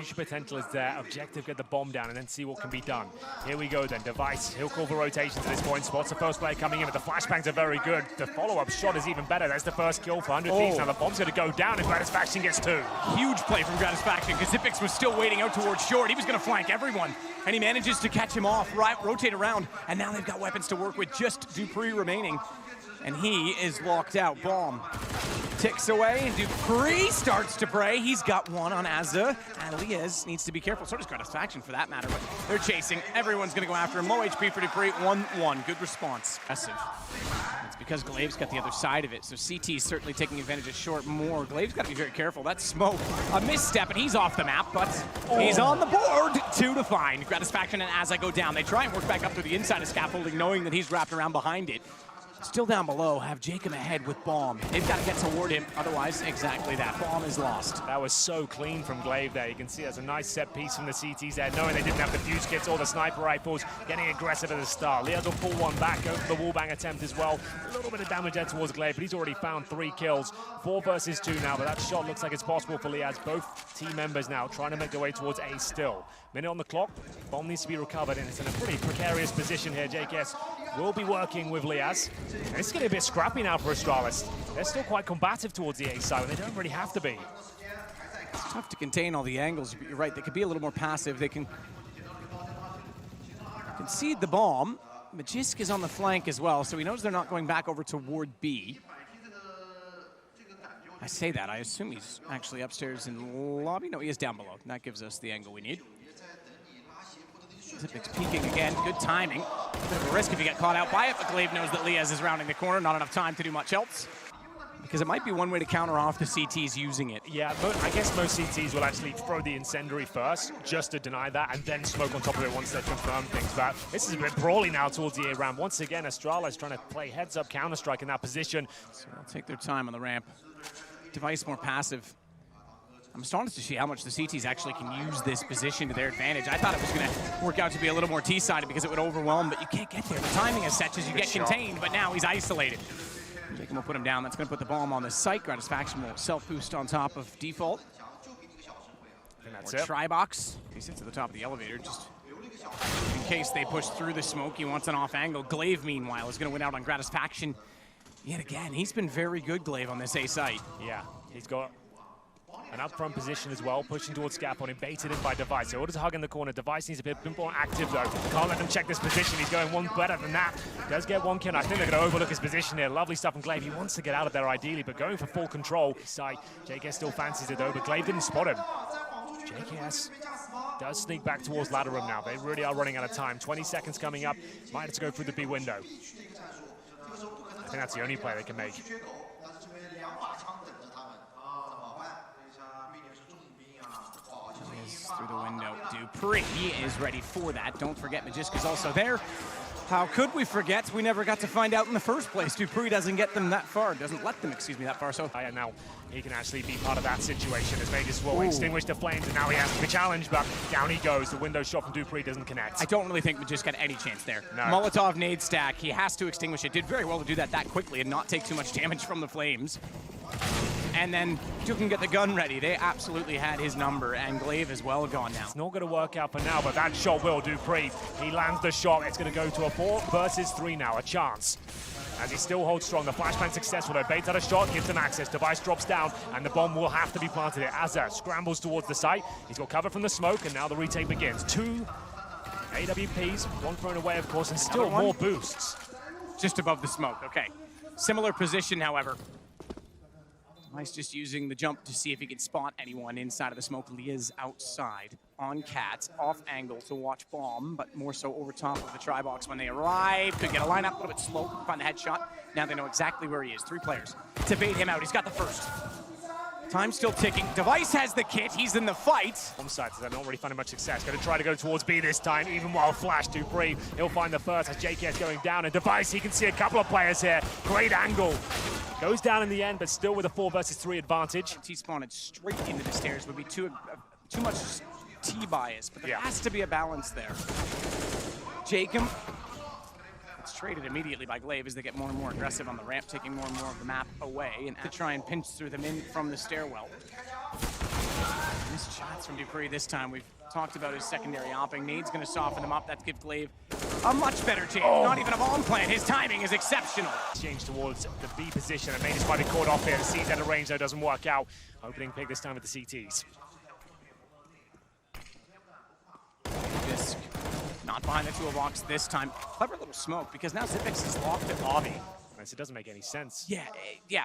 Huge potential is there. Objective, get the bomb down and then see what can be done. Here we go then. Device, he'll call for rotations at this point. Spots the first player coming in, but the flashbangs are very good. The follow-up shot is even better. That's the first kill for 100 Thieves. Now the bomb's going to go down and Gratisfaction gets 2. Huge play from Gratisfaction because Zipix was still waiting out towards short. He was going to flank everyone, and he manages to catch him off, rotate around, and now they've got weapons to work with, just Dupree remaining. And he is locked out. Bomb ticks away, and Dupree starts to pray. He's got one on Azza, and Liaz needs to be careful. So does Gratisfaction for that matter, but they're chasing. Everyone's going to go after him. Low HP for Dupree, 1-1. Good response. Impressive. It's because Glaive's got the other side of it, so CT is certainly taking advantage of short more. Glaive's got to be very careful. That's smoke. A misstep, and he's off the map, but he's on the board. 2 to find. Gratisfaction and Azza go down. They try and work back up to the inside of scaffolding, knowing that he's wrapped around behind it. Still down below, have Jacob ahead with Bomb. They've got to get toward him, otherwise, exactly that. Bomb is lost. That was so clean from Glaive there. You can see there's a nice set piece from the CTs there, knowing they didn't have the fuse kits or the sniper rifles, getting aggressive at the start. Liaz will pull one back, go for the wallbang attempt as well. A little bit of damage there towards Glaive, but he's already found 3 kills. 4 versus 2 now, but that shot looks like it's possible for Liaz. Both team members now trying to make their way towards A still. Minute on the clock, bomb needs to be recovered, and it's in a pretty precarious position here. JKS will be working with Liaz. It's going to be a bit scrappy now for Astralis. They're still quite combative towards the A side, and they don't really have to be. It's tough to contain all the angles, but you're right, they could be a little more passive. They can concede the bomb. Magisk is on the flank as well, so he knows they're not going back over toward B. I say that, I assume he's actually upstairs in the lobby. No, he is down below. That gives us the angle we need. Zipix peeking again, good timing. Bit of a risk if you get caught out by it, but Glaive knows that Liaz is rounding the corner, not enough time to do much else. Because it might be one way to counter off the CTs using it. Yeah, but I guess most CTs will actually throw the incendiary first, just to deny that, and then smoke on top of it once they've confirmed things. But this is a bit brawly now towards the A ramp. Once again, Astralis trying to play heads-up Counter-Strike in that position. So they'll take their time on the ramp. Device more passive. I'm astonished to see how much the CTs actually can use this position to their advantage. I thought it was going to work out to be a little more T-sided because it would overwhelm, but you can't get there. The timing is such as you get contained, but now he's isolated. Jacob will put him down. That's going to put the bomb on the site. Gratisfaction will self-boost on top of default. And that's it. Trybox. He sits at the top of the elevator just in case they push through the smoke. He wants an off angle. Glaive, meanwhile, is going to win out on Gratisfaction. Yet again, he's been very good, Glaive, on this A site. Yeah, he's got an up-front position as well, pushing towards scaffolding, baited in by Device. So orders a hug in the corner. Device needs a bit more active, though. Can't let them check this position. He's going one better than that. Does get 1 kill. I think they're going to overlook his position here. Lovely stuff from Glaive. He wants to get out of there, ideally, but going for full control. Side, JKS still fancies it, though, but Glaive didn't spot him. JKS does sneak back towards ladder room now. They really are running out of time. 20 seconds coming up. Might have to go through the B window. I think that's the only play they can make. Through the window. Dupree is ready for that. Don't forget, Magisk is also there. How could we forget? We never got to find out in the first place. Dupree doesn't get them that far. Doesn't let them, excuse me, that far. So now he can actually be part of that situation as Vegas will extinguish the flames, and now he has to be challenged, but down he goes. The window shot from Dupree doesn't connect. I don't really think Magisk got any chance there. No. Molotov nade stack. He has to extinguish it. Did very well to do that quickly and not take too much damage from the flames. And then Duke can get the gun ready. They absolutely had his number, and Glaive is well gone now. It's not going to work out for now, but that shot will. Dupree, he lands the shot. It's going to go to a 4 versus 3 now, a chance. As he still holds strong, the flashbang successful. They bait out a shot, gives him access. Device drops down, and the bomb will have to be planted here. Azza scrambles towards the site. He's got cover from the smoke, and now the retake begins. 2 AWPs, 1 thrown away, of course, and still more boosts. Just above the smoke, okay. Similar position, however. Device just using the jump to see if he can spot anyone inside of the smoke. Liaz outside on Cats, off angle to watch Bomb, but more so over top of the Trybox when they arrive. Could get a lineup, a little bit slow, find the headshot. Now they know exactly where he is. 3 players to bait him out. He's got the first. Time still ticking. Device has the kit. He's in the fight. Bomb sites, they're not really finding much success. Going to try to go towards B this time, even while Flash Dupree. He'll find the first as JKS going down. And Device, he can see a couple of players here. Great angle. Goes down in the end, but still with a 4 versus 3 advantage. T-spawned straight into the stairs would be too much T-bias, but there has to be a balance there. Jacob, it's traded immediately by Glaive as they get more and more aggressive on the ramp, taking more and more of the map away, and to try and pinch through them in from the stairwell. Missed shots from Dupree this time. We've talked about his secondary opping. Nade's going to soften them up. That's give Glaive a much better chance. Not even a bomb plan. His timing is exceptional. Exchange towards the B position, and Maine is quite caught off here. The C's out of range, though, doesn't work out. Opening pick this time with the CTs. Disc not behind the toolbox this time. Clever little smoke, because now Xipix is locked at lobby. It doesn't make any sense. Yeah.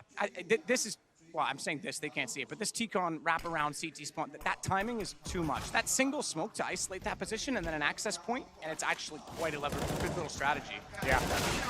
This is, well, I'm saying this, they can't see it, but this T-Con wraparound CT spawn, that timing is too much. That single smoke to isolate that position and then an access point, and it's actually quite a good little strategy. Yeah.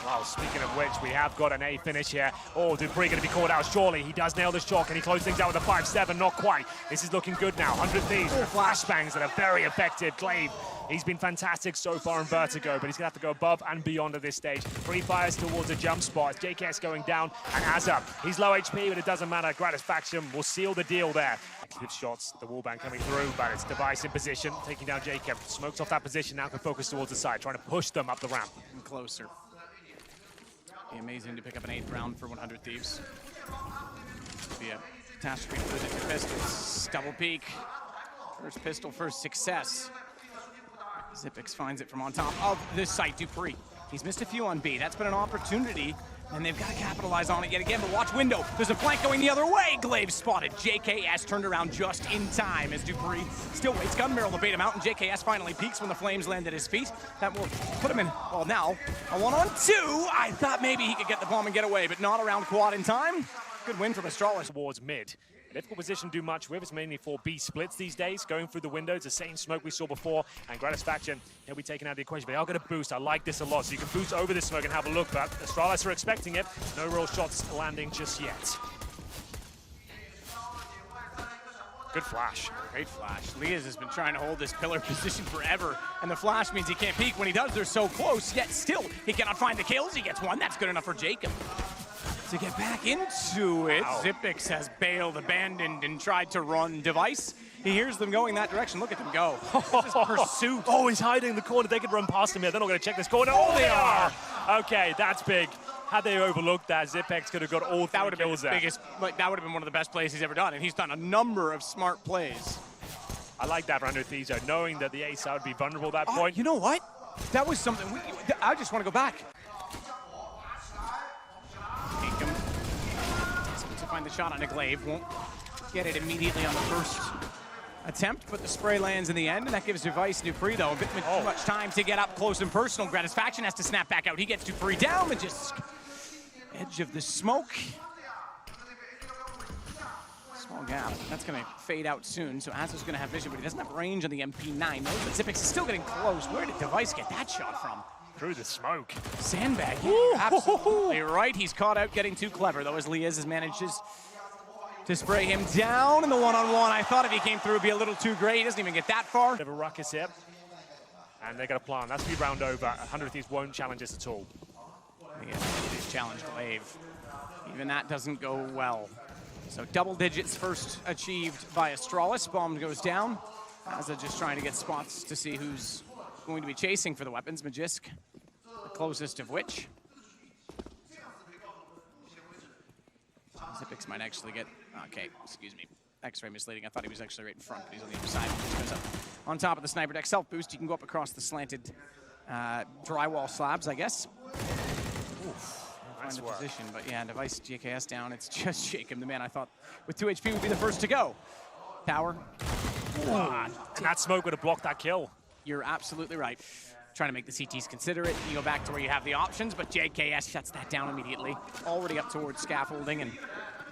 Well, speaking of which, we have got an A finish here. Oh, Dupree going to be caught out, surely. He does nail the shot. Can he close things out with a 5-7? Not quite. This is looking good now. 100 Thieves. Flashbangs that are very effective. Glaive, he's been fantastic so far in Vertigo, but he's going to have to go above and beyond at this stage. Free fires towards a jump spot. JKS going down, and Azza, he's low HP, but it doesn't matter. Gratisfaction will seal the deal there. Good shots, the wallbang coming through, but it's Device in position, taking down Jacob. Smokes off that position, now can focus towards the side, trying to push them up the ramp. And closer. Be amazing to pick up an 8th round for 100 Thieves. Be a catastrophe to lose it to pistols. Double peek. First pistol, first success. Xipix finds it from on top of this site. Dupree, he's missed a few on B. That's been an opportunity, and they've got to capitalize on it yet again, but watch window. There's a flank going the other way. Glaive spotted. JKS turned around just in time as Dupree still waits. Gun barrel to bait him out, and JKS finally peeks when the flames land at his feet. That will put him in, well, now, a 1-on-2. I thought maybe he could get the bomb and get away, but not around quad in time. Good win from Astralis. Towards mid. Difficult position to do much with. It's mainly for B splits these days. Going through the windows, the same smoke we saw before, and Gratisfaction, he'll be taken out of the equation. But they are going to boost. I like this a lot. So you can boost over this smoke and have a look, but Astralis are expecting it. No real shots landing just yet. Good flash. Great flash. Liaz has been trying to hold this pillar position forever, and the flash means he can't peek. When he does, they're so close, yet still he cannot find the kills. He gets one. That's good enough for Jacob. To get back into it, wow. Xipix has bailed, abandoned, and tried to run Device. He hears them going that direction. Look at them go. This is pursuit. Oh, he's hiding in the corner. They could run past him here. They're not going to check this corner. Oh, they are. Okay, that's big. Had they overlooked that, Xipix could have got all that would have been his biggest. Like, that would have been one of the best plays he's ever done, and he's done a number of smart plays. I like that for 100 Thieves, knowing that the ace would be vulnerable at that point. You know what? That was something. I just want to go back. To find the shot on a Glaive, won't get it immediately on the first attempt, but the spray lands in the end, and that gives Device Dupree, though, a bit too much time to get up close and personal. Gratisfaction has to snap back out. He gets Dupree down, but just edge of the smoke. Small gap. That's going to fade out soon, so Azza's going to have vision, but he doesn't have range on the MP9. No, but Xipix is still getting close. Where did Device get that shot from? Through the smoke. Sandbag. Absolutely right. He's caught out getting too clever, though, as Liaz manages to spray him down in the one-on-one. I thought if he came through, it'd be a little too great. He doesn't even get that far. Bit of a ruckus here. And they're going to plan. That's to be round over. 100 Thieves won't challenge this at all. Liaz challenge Glaive. Even that doesn't go well. So double digits first achieved by Astralis. Bomb goes down. Azza just trying to get spots to see who's going to be chasing for the weapons. Magisk, the closest of which. Xipix might actually get, okay, excuse me. X-ray misleading. I thought he was actually right in front, but he's on the other side. He just goes up on top of the sniper deck. Self-boost, you can go up across the slanted drywall slabs, I guess. Find the position, but yeah, Device JKS down. It's just Jacob, the man I thought with 2 HP would be the first to go. Tower. And that smoke would have blocked that kill. You're absolutely right. Trying to make the CTs consider it. You go back to where you have the options, but JKS shuts that down immediately. Already up towards scaffolding and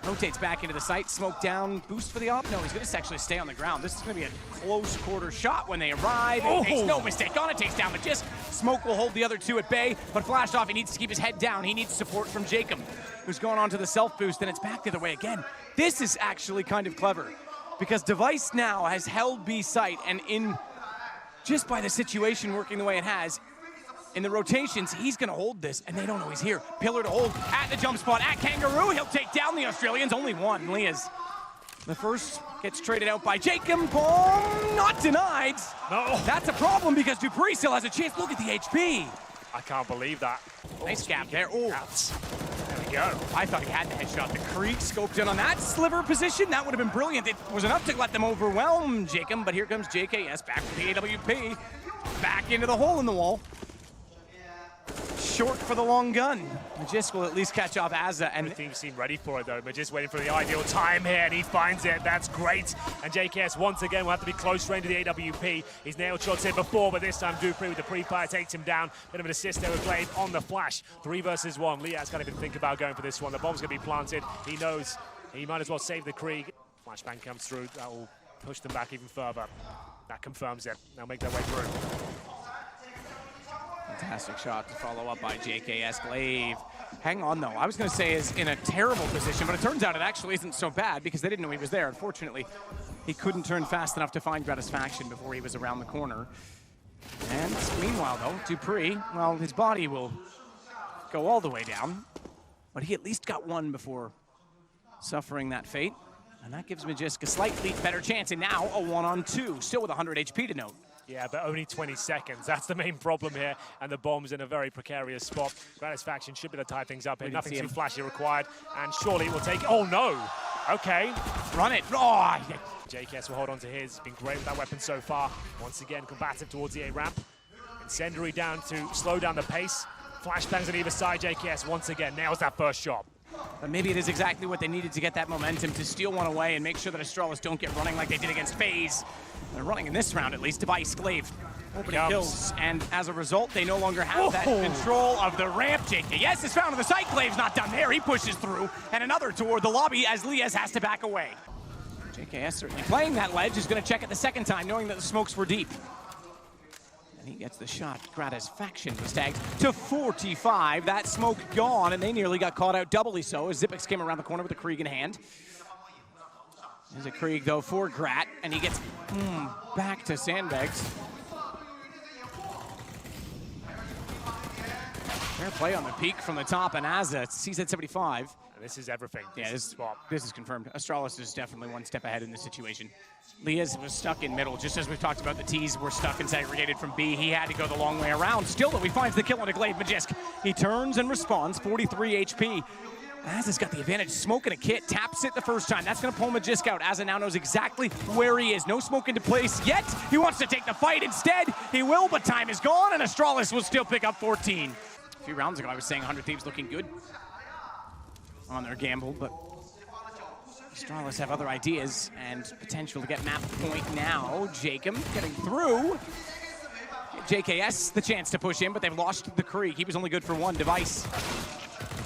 rotates back into the site. Smoke down, boost for the op. No, he's going to actually stay on the ground. This is going to be a close quarter shot when they arrive. He makes no mistake on it, takes down Magisk. Smoke will hold the other two at bay, but flashed off. He needs to keep his head down. He needs support from Jacob, who's going on to the self-boost, and it's back the other way again. This is actually kind of clever, because Device now has held B site, and in just by the situation working the way it has, in the rotations, he's going to hold this, and they don't know he's here. Pillar to hold at the jump spot at Kangaroo. He'll take down the Australians. Only one, Liaz. The first gets traded out by Jacob. Bomb not denied. No. That's a problem because Dupree still has a chance. Look at the HP. I can't believe that. Nice gap there. Oh. go. I thought he had the headshot. The Krieg scoped in on that sliver position. That would have been brilliant. It was enough to let them overwhelm Jacob, but here comes JKS back with the AWP. Back into the hole in the wall. Short for the long gun. Magisk will at least catch off Azza, and the team seem ready for it though. Magisk waiting for the ideal time here, and he finds it. That's great. And JKS once again will have to be close range to the AWP. He's nailed shots here before, but this time Dupree with the pre-fire takes him down. Bit of an assist there with Glaive on the flash. 3 versus 1. Liaz can't even think about going for this one. The bomb's gonna be planted. He knows he might as well save the Krieg. Flashbang comes through. That will push them back even further. That confirms it. They'll make their way through. Fantastic shot to follow up by JKS. Glaive, hang on though. I was going to say is in a terrible position, but it turns out it actually isn't so bad because they didn't know he was there. Unfortunately, he couldn't turn fast enough to find Gratisfaction before he was around the corner. And meanwhile though, Dupree, well, his body will go all the way down, but he at least got one before suffering that fate. And that gives Magisk a slightly better chance, and now a 1-on-2, still with 100 HP to note. Yeah, but only 20 seconds. That's the main problem here, and the bomb's in a very precarious spot. Gratisfaction should be able to tie things up here. Nothing too flashy required, and surely it will take... Oh, no! Okay. Run it. Oh, JKS will hold on to his. He's been great with that weapon so far. Once again, combative towards the A-ramp. Incendiary down to slow down the pace. Flashbangs on either side. JKS once again nails that first shot. But maybe it is exactly what they needed to get that momentum, to steal one away and make sure that Astralis don't get running like they did against FaZe. They're running in this round, at least. Device, Glaive, opening kills, and as a result, they no longer have that control of the ramp. JKS is found on the site. Glaive's not done there. He pushes through, and another toward the lobby as Liaz has to back away. JKS certainly playing that ledge, is going to check it the second time, knowing that the smokes were deep. And he gets the shot. Gratisfaction was tagged to 45. That smoke gone, and they nearly got caught out doubly so as Xyp9x came around the corner with a Krieg in hand. There's a Krieg, though, for Grat, and he gets back to Sandbags. Fair play on the peak from the top, and Azza sees at 75. This is everything. Yeah, this is confirmed. Astralis is definitely one step ahead in this situation. Liaz was stuck in middle, just as we've talked about. The T's were stuck and segregated from B. He had to go the long way around. Still, though, he finds the kill on a Glaive. Magisk. He turns and responds, 43 HP. Azza's got the advantage, smoking a kit, taps it the first time. That's gonna pull Magisk out. Azza now knows exactly where he is. No smoke into place yet. He wants to take the fight instead. He will, but time is gone, and Astralis will still pick up 14. A few rounds ago, I was saying 100 Thieves looking good on their gamble, but Astralis have other ideas and potential to get map point now. Jacob getting through. JKS the chance to push in, but they've lost the Krieg. He was only good for one. Device.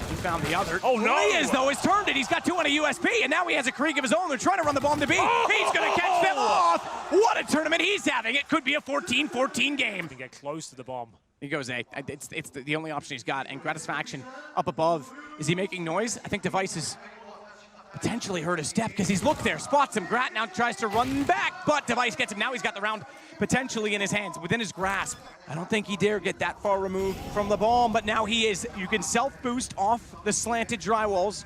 He found the other. Oh no! Liaz, though, has turned it. He's got 2 on a USP, and now he has a Krieg of his own. They're trying to run the bomb to B. He's gonna catch them off. What a tournament he's having. It could be a 14-14 game. He can get close to the bomb. He goes A. It's the only option he's got. And Gratisfaction up above. Is he making noise? I think Device has potentially heard a step because he's looked there, spots him. Grat now tries to run back, but Device gets him. Now he's got the round potentially in his hands, within his grasp. I don't think he dare get that far removed from the bomb, but now he is. You can self-boost off the slanted drywalls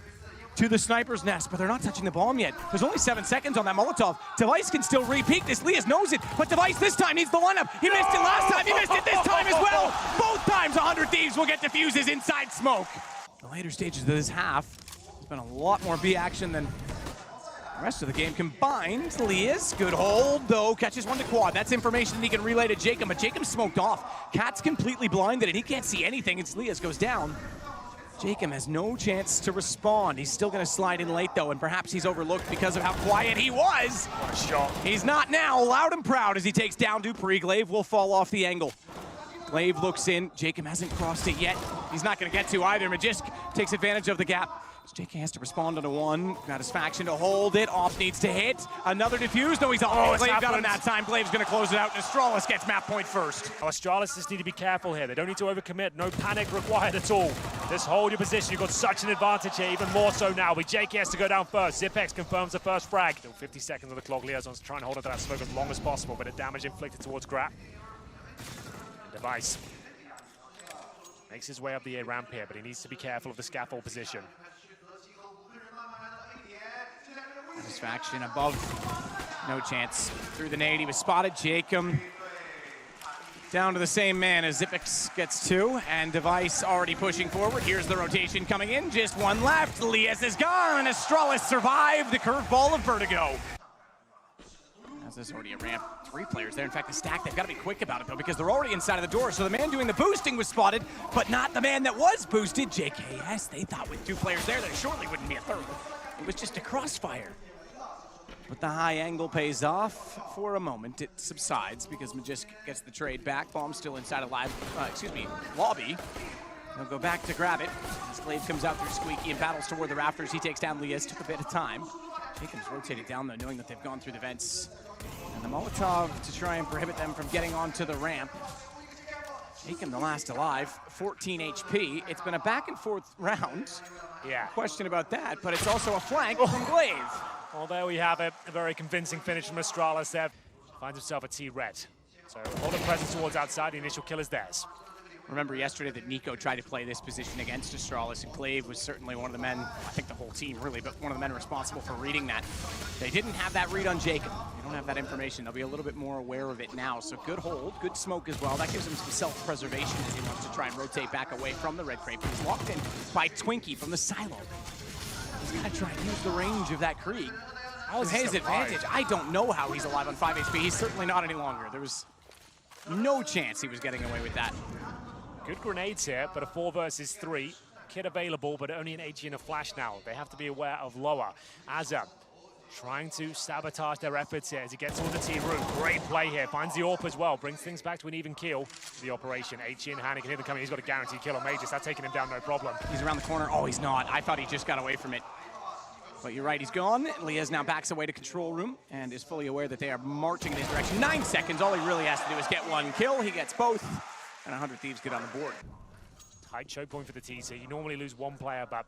to the sniper's nest, but they're not touching the bomb yet. There's only 7 seconds on that Molotov. Device can still re-peek this. Liaz knows it, but Device this time needs the lineup. He missed it last time, he missed it this time as well. Both times 100 Thieves will get diffuses inside smoke. The later stages of this half, there's been a lot more B action than the rest of the game combined. Liaz, good hold, though, catches one to quad. That's information that he can relay to Jacob, but Jacob smoked off. Cat's completely blinded, and he can't see anything as Liaz goes down. Jacob has no chance to respond. He's still going to slide in late, though, and perhaps he's overlooked because of how quiet he was. What a shot. He's not now. Loud and proud as he takes down Dupree. Glaive will fall off the angle. Glaive looks in. Jacob hasn't crossed it yet. He's not going to get to either. Magisk takes advantage of the gap. JK has to respond on a 1. Gratisfaction to hold it. Off needs to hit. Another diffuse. No, he's off. Glaive got him that time. Glaive's going to close it out, and Astralis gets map point first. Astralis just need to be careful here. They don't need to overcommit. No panic required at all. Just hold your position. You've got such an advantage here, even more so now. With JK has to go down first. Xyp9x confirms the first frag. Still 50 seconds on the clock. Liazon's trying to hold onto that smoke as long as possible, but a damage inflicted towards Grat. Device makes his way up the A ramp here, but he needs to be careful of the scaffold position. Gratisfaction above, no chance. Through the nade, he was spotted. Jacob Down to the same man as Zipix gets 2, and Device already pushing forward. Here's the rotation coming in, just one left. Lias is gone, and Astralis survived the curveball of Vertigo. As there's already a ramp, 3 players there. In fact, the stack, they've got to be quick about it, though, because they're already inside of the door. So the man doing the boosting was spotted, but not the man that was boosted. JKS, they thought with 2 players there, there surely wouldn't be a third. It was just a crossfire. But the high angle pays off for a moment. It subsides because Magisk gets the trade back. Bomb's still inside of lobby. He'll go back to grab it. As Glaive comes out through Squeaky and battles toward the rafters. He takes down Lias. Took a bit of time. Jacob's rotated down, though, knowing that they've gone through the vents. And the Molotov to try and prohibit them from getting onto the ramp. Jacob, the last alive, 14 HP. It's been a back and forth round. Yeah. Question about that, but it's also a flank from Glaive. Well, there we have it. A very convincing finish from Astralis there. Finds himself a T-red. So all the presence towards outside, the initial kill is theirs. Remember yesterday that Nico tried to play this position against Astralis, and Glaive was certainly one of the men, I think the whole team really, but one of the men responsible for reading that. They didn't have that read on Jacob. They don't have that information. They'll be a little bit more aware of it now. So good hold, good smoke as well. That gives him some self-preservation as he wants to try and rotate back away from the red crate. He's locked in by Twinkie from the silo. He's got to try and use the range of that Krieg. That was his advantage. I don't know how he's alive on 5 HP. He's certainly not any longer. There was no chance he was getting away with that. Good grenades here, but a 4 versus 3. Kit available, but only an HE and a flash now. They have to be aware of lower. Azza trying to sabotage their efforts here as he gets on the team room. Great play here. Finds the AWP as well. Brings things back to an even keel. The operation. HE in hand. He can hear them coming. He's got a guaranteed kill on Majors. That's taking him down, no problem. He's around the corner. Oh, he's not. I thought he just got away from it. But you're right, he's gone. Lias now backs away to control room and is fully aware that they are marching in his direction. 9 seconds. All he really has to do is get 1 kill. He gets both. And 100 Thieves get on the board. Tight choke point for the TC. You normally lose 1 player, but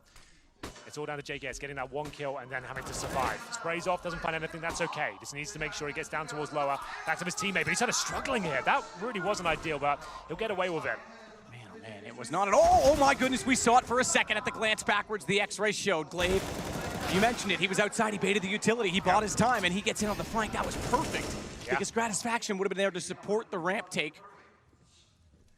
it's all down to JKS getting that 1 kill and then having to survive. Sprays off, doesn't find anything, that's okay. Just needs to make sure he gets down towards lower, back to his teammate, but he's kind of struggling here. That really wasn't ideal, but he'll get away with it. Man, oh man, it was not at all. Oh my goodness, we saw it for a second at the glance backwards. The X-ray showed Glaive. You mentioned it, he was outside, he baited the utility, he bought his time, and he gets in on the flank. That was perfect. Because Gratisfaction would have been there to support the ramp take.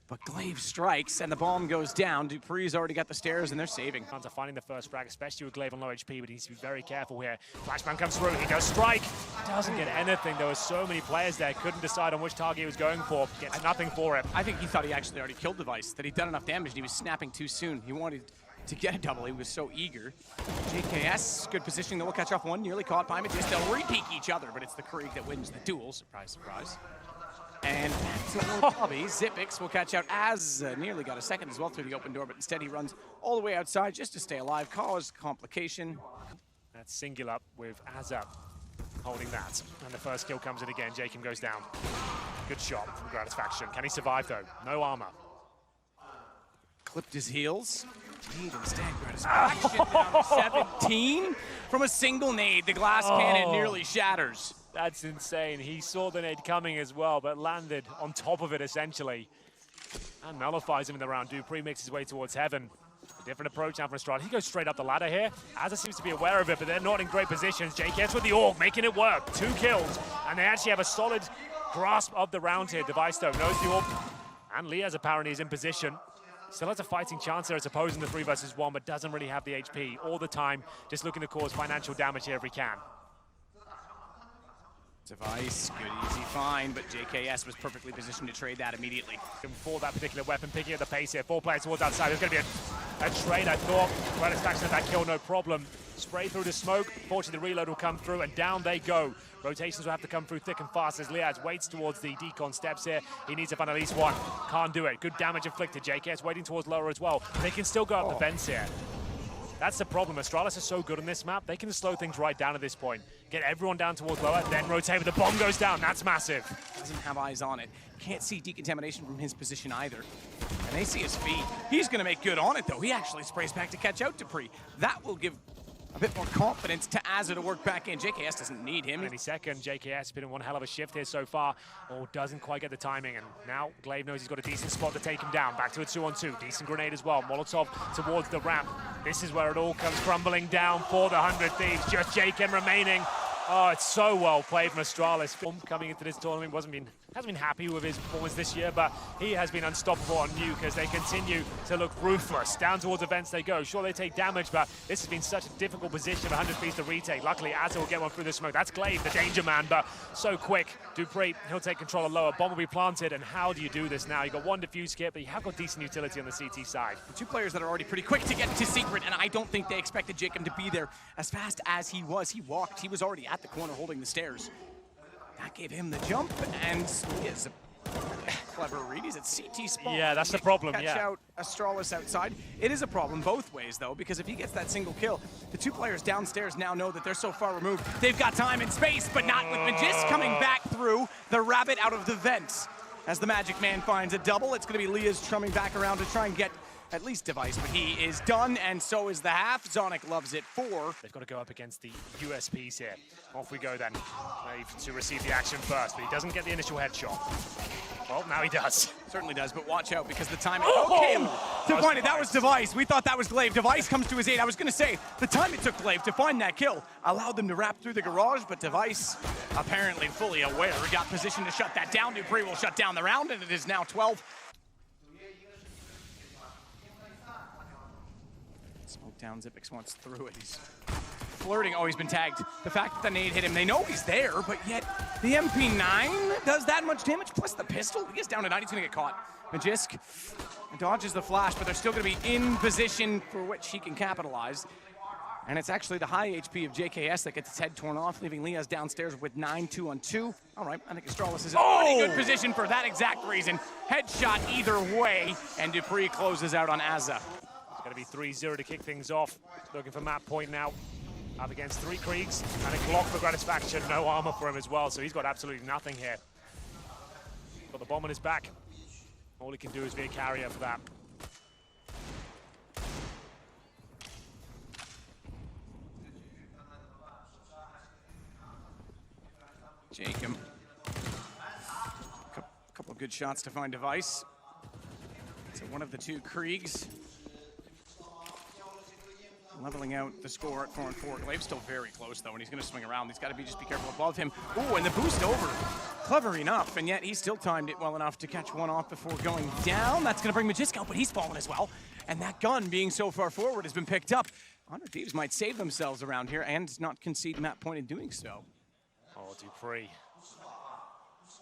But Glaive strikes, and the bomb goes down. Dupree's already got the stairs, and they're saving. Hunter finding the first frag, especially with Glaive on low HP, but he needs to be very careful here. Flashbang comes through, he goes strike. Doesn't get anything. There were so many players there, couldn't decide on which target he was going for. Gets nothing for it. I think he thought he actually already killed Device, that he'd done enough damage, and he was snapping too soon. He wanted to get a double, he was so eager. JKS, good positioning, they'll catch off 1, nearly caught by Magisk. They'll re-peek each other, but it's the Krieg that wins the duel. Surprise, surprise. And back to the lobby. Zipix will catch out as nearly got a second as well through the open door, but instead he runs all the way outside just to stay alive, cause complication. That's singular with Azza holding that. And the first kill comes in again. Jacob goes down. Good shot from Gratisfaction. Can he survive though? No armor. Clipped his heels. Nade instead, Gratisfaction down to 17 from a single nade. The glass cannon nearly shatters. That's insane. He saw the nade coming as well, but landed on top of it essentially. And nullifies him in the round. Dupree makes his way towards heaven. A different approach now from Astralis. He goes straight up the ladder here. Azza seems to be aware of it, but they're not in great positions. JKS with the AWP, making it work. 2 kills, and they actually have a solid grasp of the round here. Device though knows the AWP. And Lias apparently is in position. Still has a fighting chance there, I suppose, in the 3 versus 1, but doesn't really have the HP all the time. Just looking to cause financial damage here if he can. Device, good easy find, but JKS was perfectly positioned to trade that immediately. For that particular weapon, picking up the pace here. 4 players towards outside. There's going to be a trade, I thought. Gratisfaction of that kill, no problem. Spray through the smoke. Fortunately, the reload will come through, and down they go. Rotations will have to come through thick and fast as Lias waits towards the decon steps here. He needs to find at least 1. Can't do it. Good damage inflicted. JKS waiting towards lower as well. They can still go up the fence here. That's the problem. Astralis is so good on this map. They can slow things right down at this point. Get everyone down towards lower, then rotate, but the bomb goes down. That's massive. Doesn't have eyes on it. Can't see decontamination from his position either. And they see his feet. He's going to make good on it, though. He actually sprays back to catch out Dupree. That will give a bit more confidence to Azza to work back in. JKS doesn't need him. Any second, JKS has been in one hell of a shift here so far. Oh, doesn't quite get the timing, and now Glaive knows he's got a decent spot to take him down. Back to a 2-on-2, decent grenade as well. Molotov towards the ramp. This is where it all comes crumbling down for the 100 Thieves. Just JKM remaining. Oh, it's so well played from Astralis. Coming into this tournament hasn't been happy with his performance this year, but he has been unstoppable on Nuke as they continue to look ruthless. Down towards events they go. Sure, they take damage, but this has been such a difficult position, 100 feet to retake. Luckily, Azza will get one through the smoke. That's Glaive, the danger man, but so quick. dupreeh, he'll take control of lower. Bomb will be planted, and how do you do this now? You've got one diffuse kit, but you have got decent utility on the CT side. Two players that are already pretty quick to get to Secret, and I don't think they expected Jacob to be there as fast as he was. He walked. He was already at the corner holding the stairs. That gave him the jump, and he is a clever read. He's at CT spawn. Yeah, that's the problem, Catch out Astralis outside. It is a problem both ways, though, because if he gets that single kill, the two players downstairs now know that they're so far removed. They've got time and space, but not with Magisk coming back through the rabbit out of the vents. As the Magic Man finds a double, it's going to be Leah's trumming back around to try and get at least Device, but he is done, and so is the half. Zonic loves it 4. They've got to go up against the USPs here. Off we go then. Glaive to receive the action first, but he doesn't get the initial headshot. Well, now he does. Certainly does, but watch out because the timing. Okay, to find it, that was Device. We thought that was Glaive. Device comes to his aid. I was going to say, the time it took Glaive to find that kill allowed them to wrap through the garage, but Device, apparently fully aware, got positioned to shut that down. dupreeh will shut down the round, and it is now 12. Smoke down, Xyp9x wants through it. He's flirting. Oh, he's been tagged. The fact that the nade hit him, they know he's there, but yet the MP9 does that much damage, plus the pistol. He gets down to 9, he's gonna get caught. Magisk dodges the flash, but they're still gonna be in position for which he can capitalize. And it's actually the high HP of JKS that gets his head torn off, leaving Leah's downstairs with 9, 2-on-2. All right, I think Astralis is in a pretty good position for that exact reason. Headshot either way, and dupreeh closes out on Azza. It's going to be 3-0 to kick things off. Looking for map point now. Up against 3 Kriegs, and a Glock for Gratisfaction. No armor for him as well, so he's got absolutely nothing here. Got the bomb on his back. All he can do is be a carrier for that. Jacob. Couple of good shots to find Device. So one of the 2 Kriegs leveling out the score at 4-4. Glaive's still very close though, and he's going to swing around. He's got to just be careful above him. Ooh, and the boost over. Clever enough, and yet he still timed it well enough to catch one off before going down. That's going to bring Magisk out, but he's fallen as well. And that gun being so far forward has been picked up. Thieves might save themselves around here and not concede map point in doing so. Oh, dupreeh.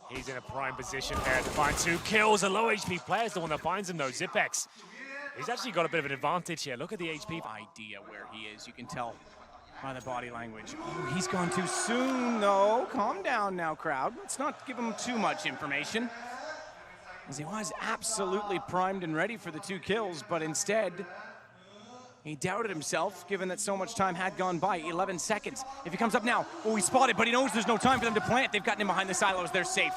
He's in a prime position there to find 2 kills. A low HP player is the one that finds him though. Xyp9x. He's actually got a bit of an advantage here. Look at the HP. Idea where he is. You can tell by the body language. Oh, he's gone too soon, though. Calm down now, crowd. Let's not give him too much information, as he was absolutely primed and ready for the 2 kills, but instead, he doubted himself, given that so much time had gone by. 11 seconds. If he comes up now, oh, he's spotted, but he knows there's no time for them to plant. They've gotten him behind the silos. They're safe.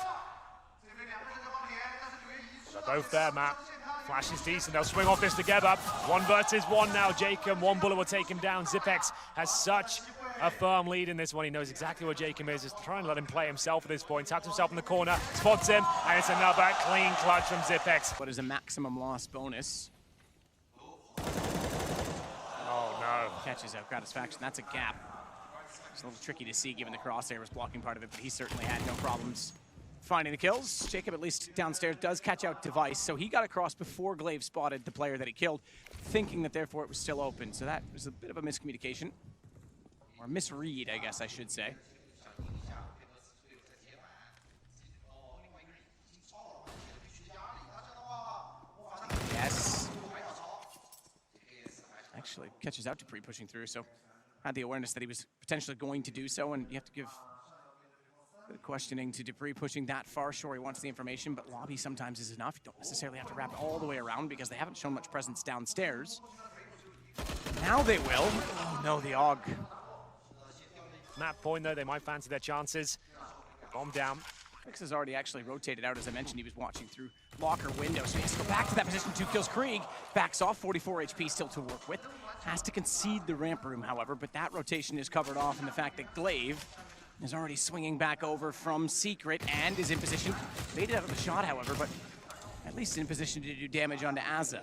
They're both there, Matt. Flash is decent, they'll swing off this together. 1 versus 1 now, Jacob. 1 bullet will take him down. Xyp9x has such a firm lead in this one. He knows exactly where Jacob is. Just trying to let him play himself at this point. Taps himself in the corner, spots him, and it's another clean clutch from Xyp9x. What is a maximum loss bonus? Oh no. Catches out Gratisfaction, that's a gap. It's a little tricky to see given the crosshair was blocking part of it, but he certainly had no problems finding the kills. Jacob, at least downstairs, does catch out Device, so he got across before Glaive spotted the player that he killed, thinking that therefore it was still open. So that was a bit of a miscommunication, or misread, I guess I should say. Yes. Actually catches out dupreeh pushing through, so had the awareness that he was potentially going to do so, and you have to give the questioning to dupreeh pushing that far. Sure, he wants the information, but lobby sometimes is enough. You don't necessarily have to wrap it all the way around because they haven't shown much presence downstairs. Now they will. Oh no, the AUG. Map point though, they might fancy their chances. Bomb down. X has already actually rotated out. As I mentioned, he was watching through locker window, so he has to go back to that position. 2 kills. Krieg backs off, 44 HP still to work with. Has to concede the ramp room, however, but that rotation is covered off in the fact that Glaive is already swinging back over from Secret and is in position. Made it out of the shot, however, but at least in position to do damage onto Azza.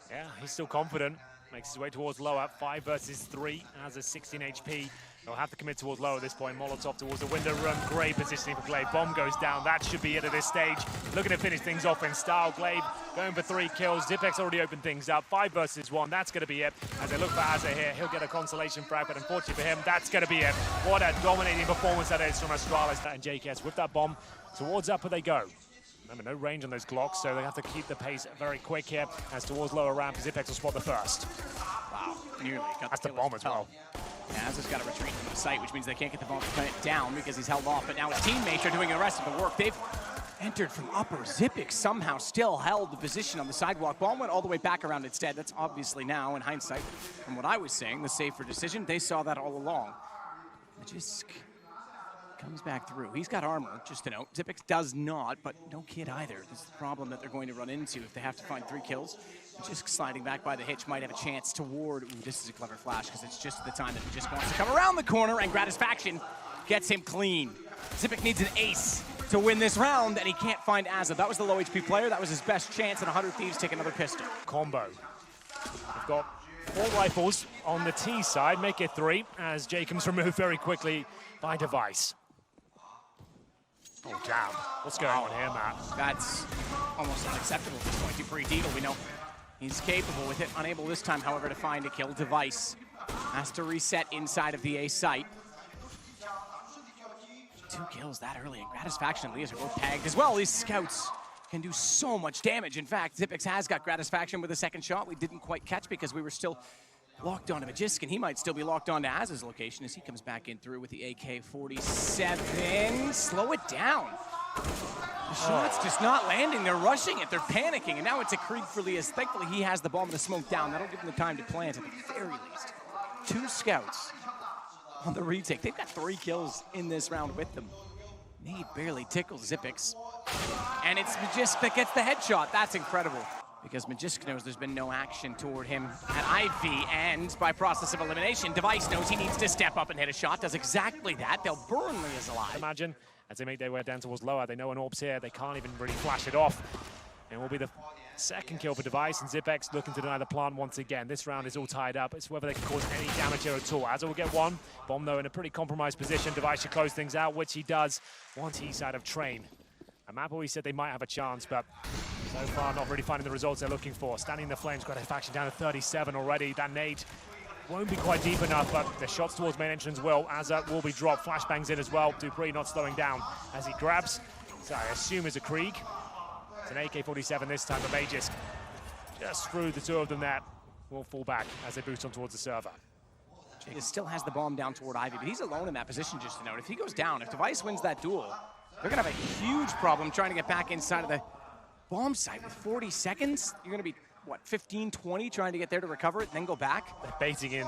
Yeah, he's still confident. Makes his way towards lower. 5 versus 3. Azza 16 HP. They'll have to commit towards low at this point. Molotov towards the window room. Great positioning for Glaive. Bomb goes down. That should be it at this stage. Looking to finish things off in style. Glaive going for 3 kills. Zipex already opened things up. 5 versus 1. That's going to be it. As they look for Azza here, he'll get a consolation frag, but unfortunately for him, that's going to be it. What a dominating performance that is from Astralis and JKS. With that bomb, towards upper they go. Remember, no range on those Glocks, so they have to keep the pace very quick here. As towards lower ramp, Zipex will spot the first. Wow, nearly got That's the bomb as well. Yeah, Azza's got to retreat from the site, which means they can't get the bomb down because he's held off. But now his teammates are doing the rest of the work. They've entered from upper. Zipex somehow still held the position on the sidewalk. Bomb went all the way back around instead. That's obviously now, in hindsight, from what I was saying, the safer decision. They saw that all along. Magisk comes back through. He's got armor, just to note. Zipex does not, but no kid either. This is the problem that they're going to run into if they have to find 3 kills. Just sliding back by the hitch might have a chance to ward. Ooh, this is a clever flash because it's just the time that he just wants to come around the corner, and Gratisfaction gets him clean. Zipex needs an ace to win this round, and he can't find Azza. That was the low HP player. That was his best chance, and 100 Thieves take another pistol. Combo. We've got 4 rifles on the T side, make it 3, as Jacobs removed very quickly by Device. Oh, damn. What's going on here, Matt? That's almost unacceptable at this point. Dupree Deagle, we know he's capable with it. Unable this time, however, to find a kill. Device has to reset inside of the A site. 2 kills that early, and Gratisfaction and Leas are both tagged as well. These scouts can do so much damage. In fact, Zipex has got Gratisfaction with a second shot. We didn't quite catch because we were still locked on to Magisk, and he might still be locked on to Azza's location as he comes back in through with the AK-47. Slow it down. The shot's just not landing. They're rushing it. They're panicking, and now it's a Krieg for Leas. Thankfully, he has the bomb and the smoke down. That'll give him the time to plant at the very least. 2 scouts on the retake. They've got 3 kills in this round with them. Nade barely tickles Zipex. And it's Magisk that gets the headshot. That's incredible, because Magisk knows there's been no action toward him at Ivy, and by process of elimination, Device knows he needs to step up and hit a shot, does exactly that. They'll burn Leas alive. Imagine, as they make their way down towards lower, they know an orb's here, they can't even really flash it off. And it will be the second kill for Device, and Zipex looking to deny the plant once again. This round is all tied up. It's whether they can cause any damage here at all. Azza will get 1. Bomb, though, in a pretty compromised position. Device should close things out, which he does. 1 T side of Train. And Matt always said they might have a chance, but so far not really finding the results they're looking for. Standing in the flames, Gratisfaction down to 37 already. That nade won't be quite deep enough, but the shots towards main entrance will. Azza will be dropped. Flashbangs in as well. Dupree not slowing down as he grabs. So I assume is a Krieg. It's an AK-47 this time, but Magisk just through the 2 of them there. Will fall back as they boost on towards the server. He still has the bomb down toward Ivy, but he's alone in that position, just to note. If he goes down, if Device wins that duel, they're going to have a huge problem trying to get back inside of the bomb site. With 40 seconds, you're going to be, what, 15, 20 trying to get there to recover it and then go back? They're baiting in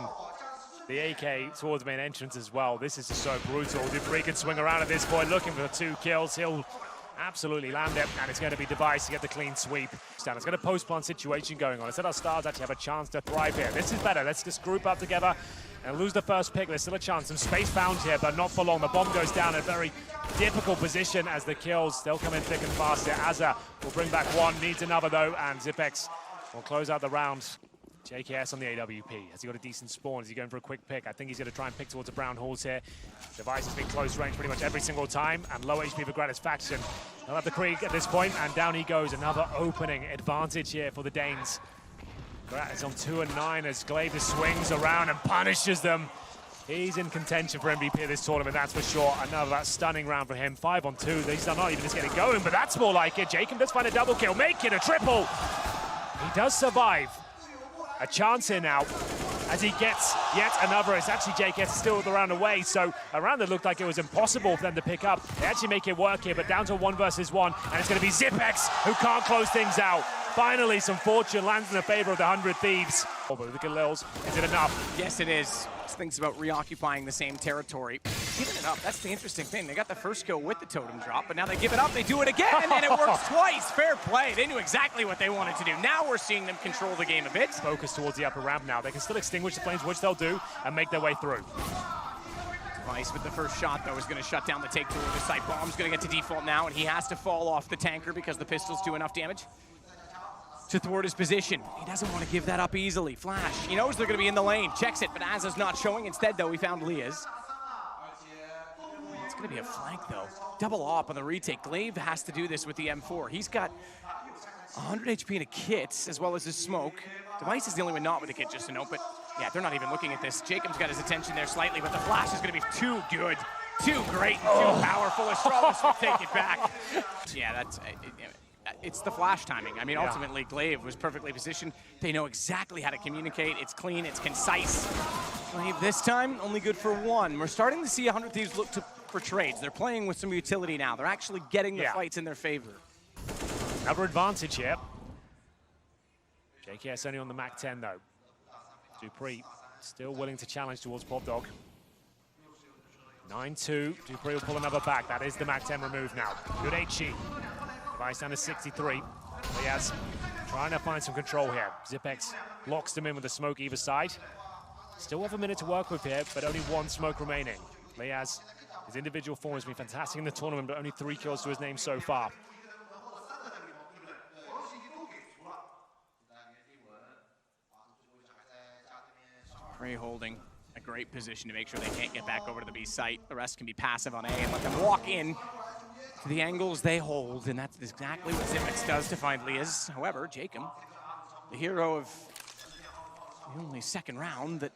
the AK towards main entrance as well. This is just so brutal. Dupree can swing around at this point, looking for 2 kills. He'll absolutely land it, and it's going to be Device to get the clean sweep. It's going to post-plant situation going on. Instead, our stars actually have a chance to thrive here. This is better. Let's just group up together and lose the first pick. There's still a chance. Some space found here, but not for long. The bomb goes down in a very difficult position as the kills, they'll come in thick and fast here. Azza will bring back 1, needs another though, and Zipex will close out the round. JKS on the AWP. Has he got a decent spawn? Is he going for a quick pick? I think he's going to try and pick towards the brown halls here. Device has been close range pretty much every single time, and low HP for Gratisfaction. He'll have the Krieg at this point, and down he goes. Another opening advantage here for the Danes. Grat is on 2 and 9 as Glaive swings around and punishes them. He's in contention for MVP of this tournament, that's for sure. Another stunning round for him. 5 on 2. These are not even just getting going, but that's more like it. Jacob does find a double kill, make it a triple. He does survive. A chance here now as he gets yet another. It's actually JKS still the round away, so a round that looked like it was impossible for them to pick up. They actually make it work here, but down to 1 versus 1, and it's going to be Zipex who can't close things out. Finally, some fortune lands in the favor of the 100 Thieves. Oh, but look at Lils. Is it enough? Yes, it is. Just thinks about reoccupying the same territory. Giving it up, that's the interesting thing. They got the first kill with the totem drop, but now they give it up, they do it again, and it works twice. Fair play. They knew exactly what they wanted to do. Now we're seeing them control the game a bit. Focus towards the upper ramp now. They can still extinguish the flames, which they'll do, and make their way through. Device with the first shot, though, is going to shut down the take toward the site. Bomb's going to get to default now, and he has to fall off the tanker because the pistols do enough damage to thwart his position. He doesn't want to give that up easily. Flash, he knows they're going to be in the lane. Checks it, but Azza's not showing. Instead, though, he found Leas. going to be a flank, though. Double op on the retake. Glaive has to do this with the M4. He's got 100 HP in a kit, as well as his smoke. Device is the only one not with a kit, just to note, but yeah, they're not even looking at this. Jacob's got his attention there slightly, but the flash is going to be too good, too great, too powerful. Astralis will take it back. Yeah, that's... it's the flash timing. I mean, ultimately, Glaive was perfectly positioned. They know exactly how to communicate. It's clean, it's concise. Glaive this time, only good for one. We're starting to see 100 Thieves look for trades. They're playing with some utility now. They're actually getting the fights in their favor. Another advantage here. JKS only on the Mac 10, though. Dupree still willing to challenge towards Popdog. 9-2. Dupree will pull another back. That is the Mac 10 remove now. Good HE. Device down to 63. Liaz trying to find some control here. Zipex locks them in with a smoke either side. Still have a minute to work with here, but only one smoke remaining. Liaz, his individual form has been fantastic in the tournament, but only 3 kills to his name so far. Dupree holding a great position to make sure they can't get back over to the B site. The rest can be passive on A and let them walk in to the angles they hold, and that's exactly what Zipex does to find Liaz. However, Jacob, the hero of the only second round that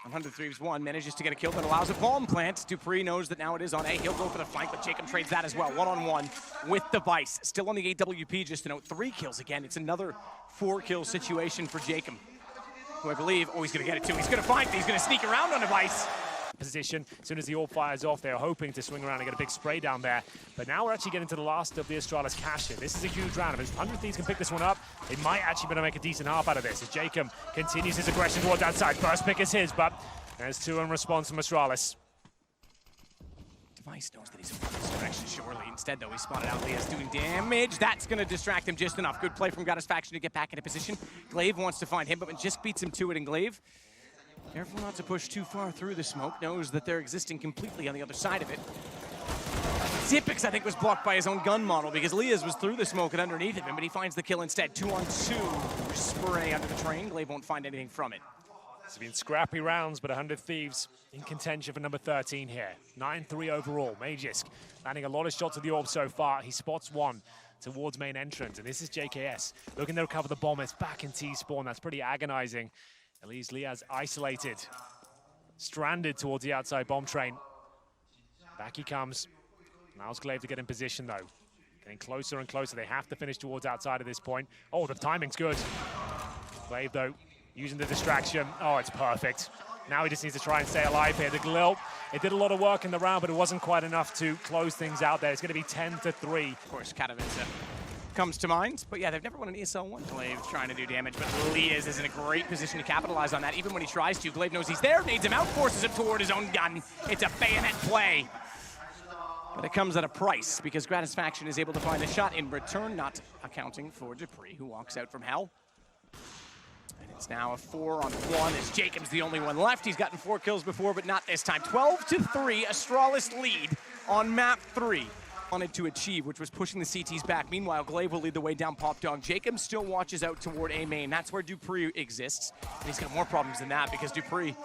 100 Thieves won, manages to get a kill that allows a bomb plant. Dupree knows that now it is on A. He'll go for the flank, but Jacob trades that as well. One-on-one with Device. Still on the AWP, just to note, 3 kills again. It's another 4-kill situation for Jacob, who I believe, oh, he's going to get it too. He's going to find it. He's going to sneak around on Device. Position. As soon as the orb fires off, they're hoping to swing around and get a big spray down there. But now we're actually getting to the last of the Astralis cash here. This is a huge round. If 100 Thieves can pick this one up, they might actually be able to make a decent half out of this. As Jacob continues his aggression towards outside. First pick is his, but there's 2 in response from Astralis. Device knows that he's in this direction, surely. Instead, though, he spotted out Liaz doing damage. That's going to distract him just enough. Good play from Gratisfaction to get back into position. Glaive wants to find him, but just beats him to it, and Glaive, careful not to push too far through the smoke, knows that they're existing completely on the other side of it. Zipex, I think, was blocked by his own gun model because Liaz was through the smoke and underneath of him, but he finds the kill instead. 2-on-2 spray under the train. Glaive won't find anything from it. It's been scrappy rounds, but 100 Thieves in contention for number 13 here. 9-3 overall. Magisk landing a lot of shots at the orb so far. He spots one towards main entrance, and this is JKS looking to recover the bomb. It's back in T-spawn. That's pretty agonizing. At least Liaz isolated, stranded towards the outside bomb train. Back he comes. Now's Glaive to get in position, though. Getting closer and closer. They have to finish towards outside at this point. Oh, the timing's good. Glaive, though, using the distraction. Oh, it's perfect. Now he just needs to try and stay alive here. The Glil, it did a lot of work in the round, but it wasn't quite enough to close things out there. It's going to be 10-3. Of course, Katowice comes to mind, but yeah, they've never won an ESL1. Glaive trying to do damage, but Liaz is in a great position to capitalize on that. Even when he tries to, Glaive knows he's there, nades him out, forces him toward his own gun. It's a bayonet play. But it comes at a price, because Gratisfaction is able to find a shot in return, not accounting for Dupree, who walks out from hell. And it's now a 4-on-1, as Jacob's the only one left. He's gotten 4 kills before, but not this time. 12-3, Astralis lead on map 3. Wanted to achieve, which was pushing the CTs back. Meanwhile, Glaive will lead the way down Popdog. Jacob still watches out toward A main. That's where Dupree exists. And he's got more problems than that, because Dupree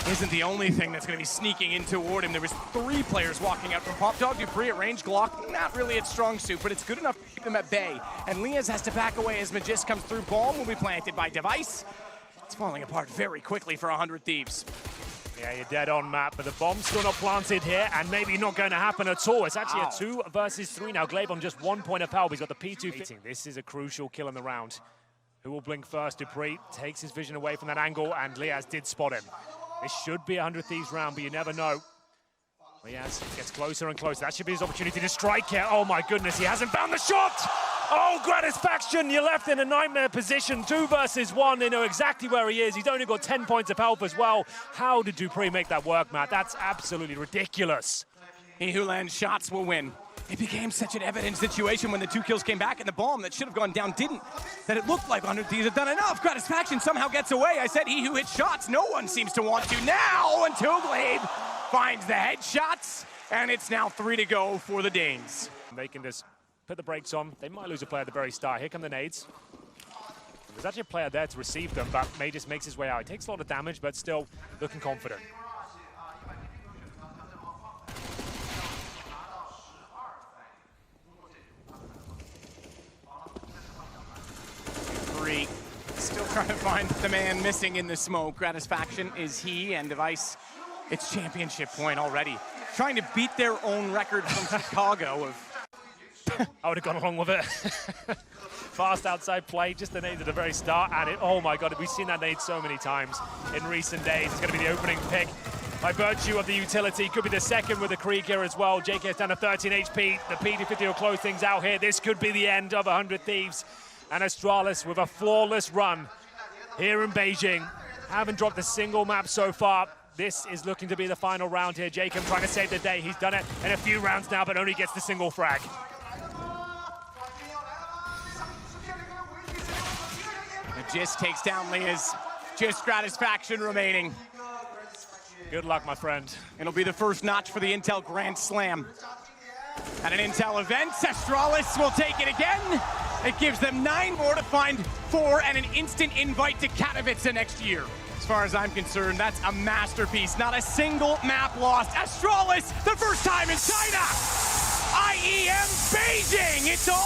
isn't the only thing that's going to be sneaking in toward him. There was 3 players walking out from Popdog. Dupree at range, Glock, not really its strong suit, but it's good enough to keep them at bay. And Liaz has to back away as Magisk comes through. Bomb will be planted by Device. It's falling apart very quickly for 100 Thieves. Yeah, you're dead on, Matt, but the bomb's still not planted here, and maybe not going to happen at all. It's actually a 2 versus 3 now. Glaive on just 1 point of help. He's got the P2. This is a crucial kill in the round. Who will blink first? Dupree takes his vision away from that angle, and Liaz did spot him. This should be a 100 Thieves round, but you never know. Liaz gets closer and closer. That should be his opportunity to strike here. Oh my goodness, he hasn't found the shot! Oh, Gratisfaction, you're left in a nightmare position. 2 versus 1, they know exactly where he is. He's only got 10 points of help as well. How did Dupree make that work, Matt? That's absolutely ridiculous. He who lands shots will win. It became such an evident situation when the 2 kills came back and the bomb that should have gone down didn't, that it looked like 100 Thieves had done enough. Gratisfaction somehow gets away. I said he who hits shots, no one seems to want to now, until Glaive finds the headshots, and it's now 3 to go for the Danes. They can just put the brakes on. They might lose a player at the very start. Here come the nades. There's actually a player there to receive them, but May just makes his way out. He takes a lot of damage, but still looking confident. Still trying to find the man missing in the smoke. Gratisfaction is he, and Device, it's championship point already. Trying to beat their own record from Chicago of... I would have gone along with it. Fast outside play, just the nade at the very start, and oh my god, we've seen that nade so many times in recent days. It's going to be the opening pick by virtue of the utility. Could be the second with the Krieg here as well. JK's down to 13 HP. The PD50 will close things out here. This could be the end of 100 Thieves. And Astralis with a flawless run here in Beijing. Haven't dropped a single map so far. This is looking to be the final round here. Jacob trying to save the day. He's done it in a few rounds now, but only gets the single frag. Just takes down Leah's. Just Gratisfaction remaining. Good luck, my friend. It'll be the first notch for the Intel Grand Slam. At an Intel event, Astralis will take it again. It gives them 9 more to find 4 and an instant invite to Katowice next year. As far as I'm concerned, that's a masterpiece. Not a single map lost. Astralis, the first time in China. IEM Beijing, it's all